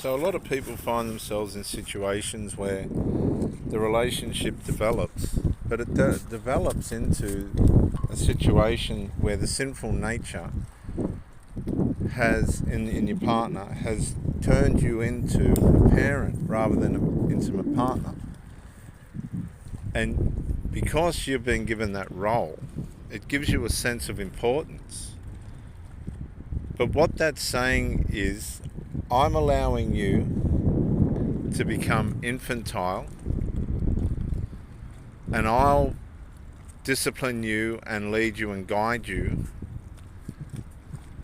So a lot of people find themselves in situations where the relationship develops, but it develops into a situation where the sinful nature has, in your partner, has turned you into a parent rather than an intimate partner. And because you've been given that role, it gives you a sense of importance. But what that's saying is, I'm allowing you to become infantile, and I'll discipline you and lead you and guide you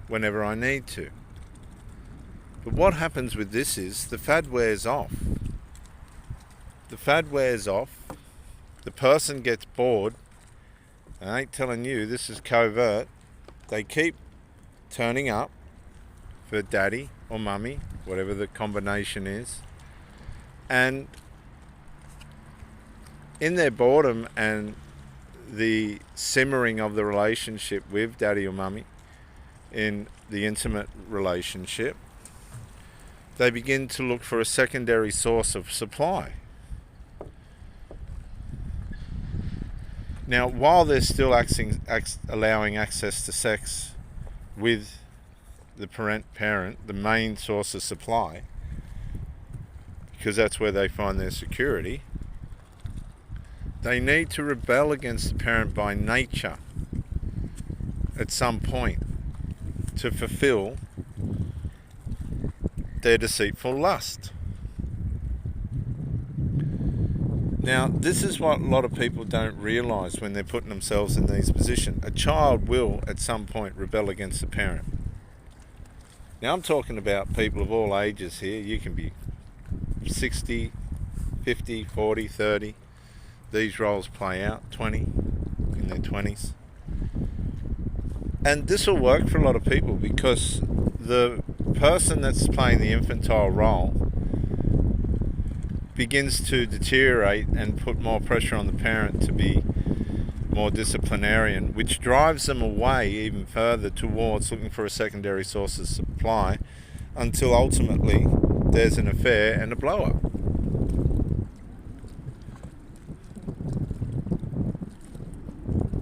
whenever I need to. But what happens with this is the fad wears off. The fad wears off. The person gets bored. I ain't telling you, this is covert. They keep turning up for daddy or mummy, whatever the combination is. And in their boredom and the simmering of the relationship with daddy or mummy, in the intimate relationship, they begin to look for a secondary source of supply. Now, while they're still allowing access to sex with the parent, the main source of supply, because that's where they find their security, they need to rebel against the parent by nature at some point to fulfill their deceitful lust. Now, this is what a lot of people don't realise when they're putting themselves in these positions. A child will, at some point, rebel against the parent. Now, I'm talking about people of all ages here. You can be 60, 50, 40, 30. These roles play out, 20, in their 20s. And this will work for a lot of people because the person that's playing the infantile role begins to deteriorate and put more pressure on the parent to be more disciplinarian, which drives them away even further towards looking for a secondary source of supply until ultimately there's an affair and a blow-up.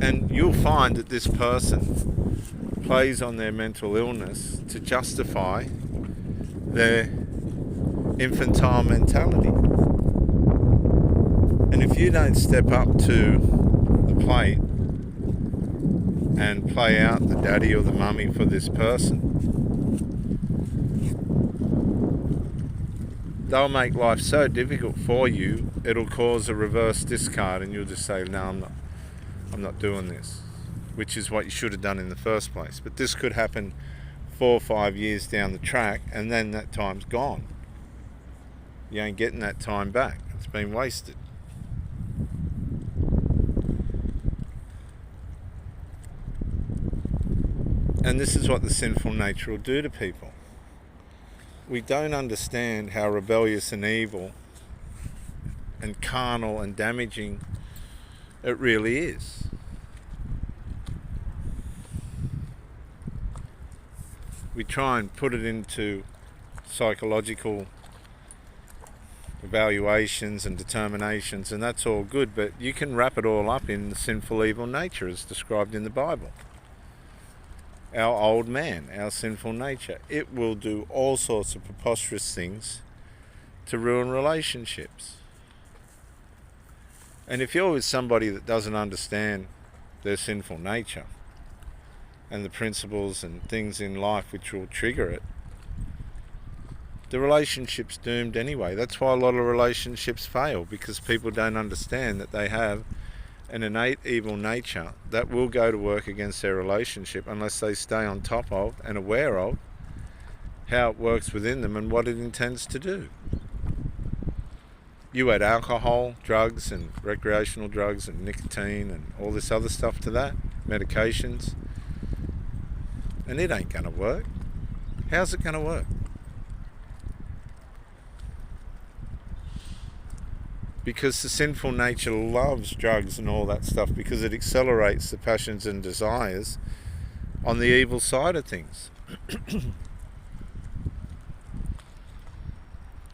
And you'll find that this person plays on their mental illness to justify their infantile mentality. And if you don't step up to the plate and play out the daddy or the mummy for this person, they'll make life so difficult for you, it'll cause a reverse discard, and you'll just say, no, I'm not doing this, which is what you should have done in the first place. But this could happen 4 or 5 years down the track, and then that time's gone. You ain't getting that time back. It's been wasted. And this is what the sinful nature will do to people. We don't understand how rebellious and evil and carnal and damaging it really is. We try and put it into psychological evaluations and determinations, and that's all good, but you can wrap it all up in the sinful evil nature as described in the Bible. Our old man, our sinful nature, it will do all sorts of preposterous things to ruin relationships. And if you're with somebody that doesn't understand their sinful nature and the principles and things in life which will trigger it, the relationship's doomed anyway. That's why a lot of relationships fail, because people don't understand that they have an innate evil nature that will go to work against their relationship unless they stay on top of and aware of how it works within them and what it intends to do. You add alcohol, drugs and recreational drugs and nicotine and all this other stuff to that, medications, and it ain't going to work. How's it going to work? Because the sinful nature loves drugs and all that stuff because it accelerates the passions and desires on the evil side of things.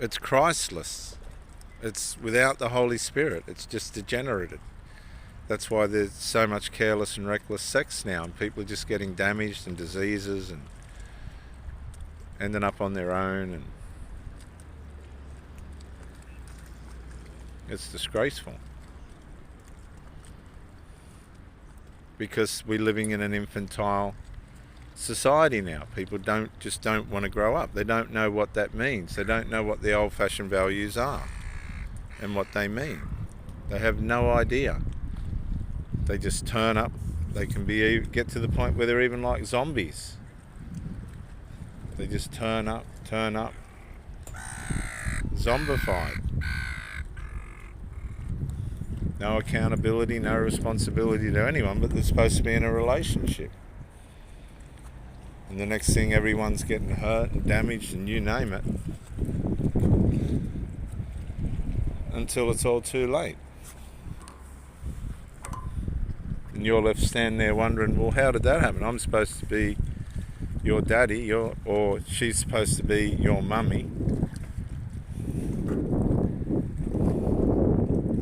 It's Christless. It's without the Holy Spirit. It's just degenerated. That's why there's so much careless and reckless sex now, and people are just getting damaged and diseases and ending up on their own, and it's disgraceful. Because we're living in an infantile society now. People don't want to grow up. They don't know what that means. They don't know what the old-fashioned values are and what they mean. They have no idea. They just turn up. They can get to the point where they're even like zombies. They just turn up, zombified. No accountability, no responsibility to anyone, but they're supposed to be in a relationship. And the next thing, everyone's getting hurt and damaged and you name it, until it's all too late. And you're left standing there wondering, well, how did that happen? I'm supposed to be your daddy, or she's supposed to be your mummy.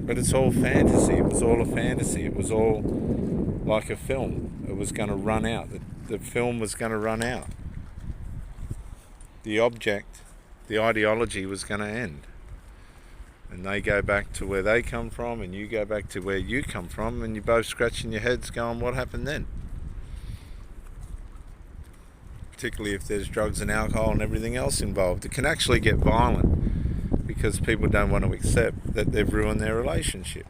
But it's all fantasy. It was all a fantasy. It was all like a film. It was going to run out. The film was going to run out. The object, the ideology was going to end. And they go back to where they come from, and you go back to where you come from, and you're both scratching your heads going, what happened then? Particularly if there's drugs and alcohol and everything else involved. It can actually get violent because people don't want to accept that they've ruined their relationship.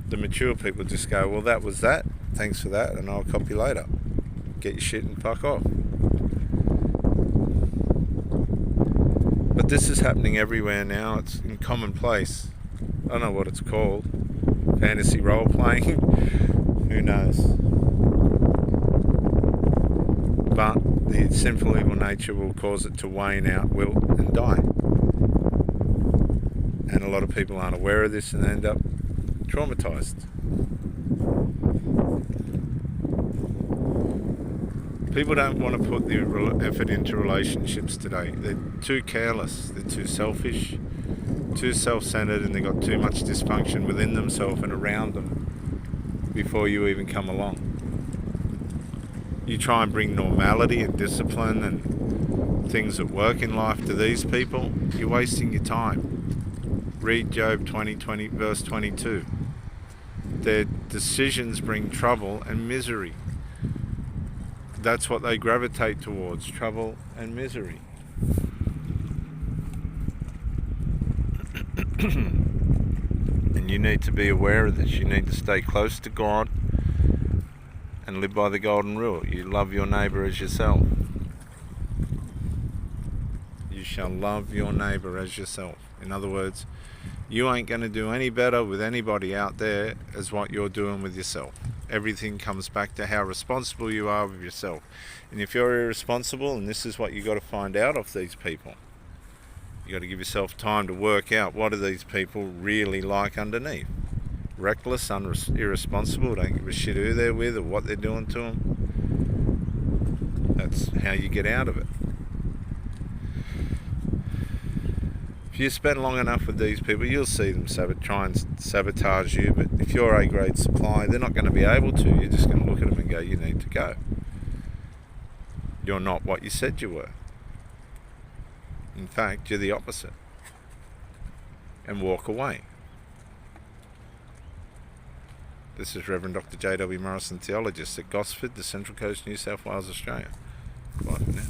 The mature people just go, well, that was that. Thanks for that, and I'll copy later. Get your shit and fuck off. But this is happening everywhere now. It's in commonplace. I don't know what it's called. Fantasy role-playing. Who knows? But the sinful evil nature will cause it to wane out, will, and die. And a lot of people aren't aware of this and end up traumatized. People don't want to put the effort into relationships today. They're too careless, they're too selfish, too self-centered, and they've got too much dysfunction within themselves and around them before you even come along. You try and bring normality and discipline and things that work in life to these people, you're wasting your time. Read Job 20, verse 22. Their decisions bring trouble and misery. That's what they gravitate towards, trouble and misery. And you need to be aware of this. You need to stay close to God and live by the golden rule. You love your neighbour as yourself. You shall love your neighbour as yourself. In other words, you ain't going to do any better with anybody out there as what you're doing with yourself. Everything comes back to how responsible you are with yourself. And if you're irresponsible, and this is what you got to find out of these people, you got to give yourself time to work out what are these people really like underneath. Reckless, irresponsible, don't give a shit who they're with or what they're doing to them. That's how you get out of it. If you spend long enough with these people, you'll see them try and sabotage you, but if you're A-grade supply, they're not going to be able to. You're just going to look at them and go, you need to go. You're not what you said you were. In fact, you're the opposite. And walk away. This is Reverend Dr. J.W. Morrison, theologist at Gosford, the Central Coast, New South Wales, Australia. Bye for now.